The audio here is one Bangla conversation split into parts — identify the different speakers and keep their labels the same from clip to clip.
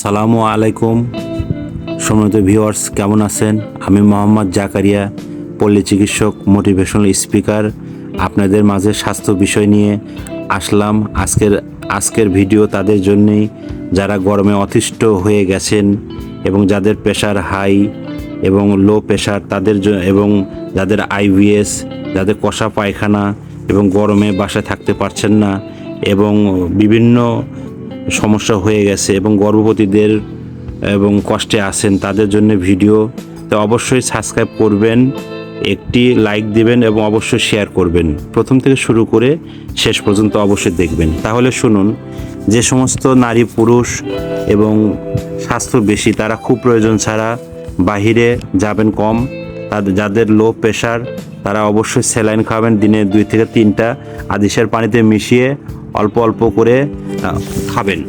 Speaker 1: আসসালামু আলাইকুম সম্মানিত ভিউয়ার্স, কেমন আছেন? আমি মোহাম্মদ জাকারিয়া, পল্লী চিকিৎসক, মোটিভেশনাল স্পিকার। আপনাদের মাঝে স্বাস্থ্য বিষয় নিয়ে আসলাম। আজকের ভিডিও তাদের জন্যই যারা গরমে অতিষ্ঠ হয়ে গেছেন এবং যাদের প্রেশার হাই এবং লো প্রেশার তাদের এবং যাদের আইবিএস, যাদের কষা পায়খানা এবং গরমে বাসায় থাকতে পারছেন না এবং বিভিন্ন সমস্যা হয়ে গেছে এবং গর্ভবতীদের এবং কষ্টে আছেন তাদের জন্য ভিডিও। তো অবশ্যই সাবস্ক্রাইব করবেন, একটি লাইক দিবেন এবং অবশ্যই শেয়ার করবেন। প্রথম থেকে শুরু করে শেষ পর্যন্ত অবশ্যই দেখবেন। তাহলে শুনুন, যে সমস্ত নারী পুরুষ এবং স্বাস্থ্য বেশি তারা খুব প্রয়োজন ছাড়া বাহিরে যাবেন কম। যাদের লো প্রেশার তারা অবশ্যই স্যালাইন খাবেন, দিনে 2 থেকে 3টা আদিসের পানিতে মিশিয়ে অল্প অল্প করে খাবেন।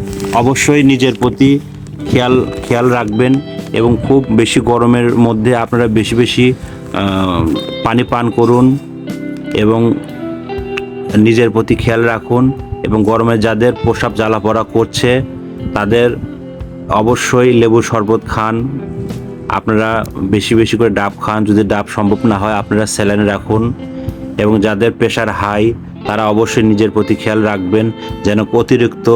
Speaker 1: অবশ্যই নিজের প্রতি খেয়াল রাখবেন এবং খুব বেশি গরমের মধ্যে আপনারা বেশি বেশি পানি পান করুন এবং নিজের প্রতি খেয়াল রাখুন। এবং গরমে যাদের প্রস্রাব জ্বালা পড়া করছে তাদের অবশ্যই লেবুর শরবত খান। আপনারা বেশি বেশি করে ডাব খান, যদি ডাব সম্ভব না হয় আপনারা স্যালাইন রাখুন। এবং যাদের প্রেশার হাই তারা অবশ্যই নিজের প্রতি খেয়াল রাখবেন যেন অতিরিক্ত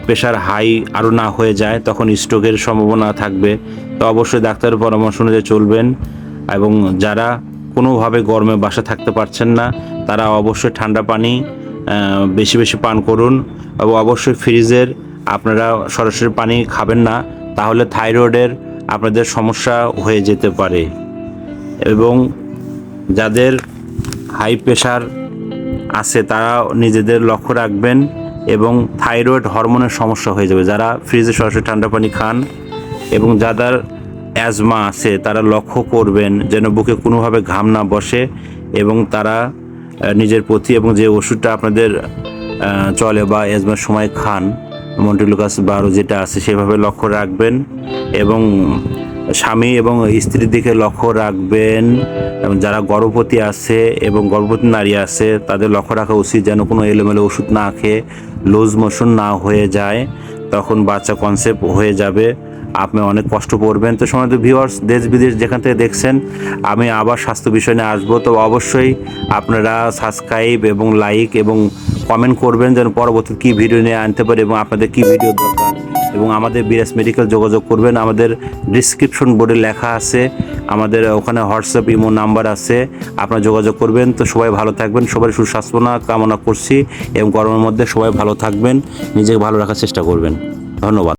Speaker 1: প্রেশার হাই আরও না হয়ে যায়, তখন স্ট্রোকের সম্ভাবনা থাকবে। তো অবশ্যই ডাক্তারের পরামর্শ অনুযায়ী চলবেন। এবং যারা কোনোভাবে গরমে বাসা থাকতে পারছেন না তারা অবশ্যই ঠান্ডা পানি বেশি বেশি পান করুন। এবং অবশ্যই ফ্রিজের আপনারা সরাসরি পানি খাবেন না, তাহলে থাইরয়েডের আপনাদের সমস্যা হয়ে যেতে পারে। এবং যাদের হাই প্রেশার আছে তারা নিজেদের লক্ষ্য রাখবেন এবং থাইরয়েড হরমোনের সমস্যা হয়ে যাবে যারা ফ্রিজে সরাসরি ঠান্ডা পানি খান। এবং যাদের অ্যাজমা আছে তারা লক্ষ্য করবেন যেন বুকে কোনোভাবে ঘাম না বসে এবং তারা নিজের প্রতি এবং যে ওষুধটা আপনাদের চলে বা অ্যাজমার সময় খান, মন্টেলুকাস 12 যেটা আছে সেভাবে লক্ষ্য রাখবেন। এবং স্বামী এবং স্ত্রীর দিকে লক্ষ্য রাখবেন। এবং যারা গর্ভবতী আছে এবং গর্ভবতী নারী আছে তাদের লক্ষ্য রাখা উচিত যেন কোনো এলোমেলো ওষুধ না খেয়ে লুজ মোশন না হয়ে যায়, তখন বাচ্চা কনসেপ্ট হয়ে যাবে, আপনি অনেক কষ্ট পড়বেন। তো সম্মানিত ভিউয়ার্স, দেশ বিদেশ যেখান থেকে দেখছেন, আমি আবার স্বাস্থ্য বিষয় নিয়ে আসবো। তো অবশ্যই আপনারা সাবস্ক্রাইব এবং লাইক এবং কমেন্ট করবেন যেন পরবর্তী কী ভিডিও নিয়ে আনতে পারি এবং আপনাদের কী ভিডিও দরকার। এবং আমাদের বিরাজ মেডিকেল যোগাযোগ করবেন, আমাদের ডিসক্রিপশন বোর্ডে লেখা আছে, আমাদের ওখানে হোয়াটসঅ্যাপ ইমো নাম্বার আছে, আপনারা যোগাযোগ করবেন। তো সবাই ভালো থাকবেন, সবাই সুস্বাস্থ্য কামনা করছি এবং গরমের মধ্যে সবাই ভালো থাকবেন, নিজেকে ভালো রাখার চেষ্টা করবেন। ধন্যবাদ।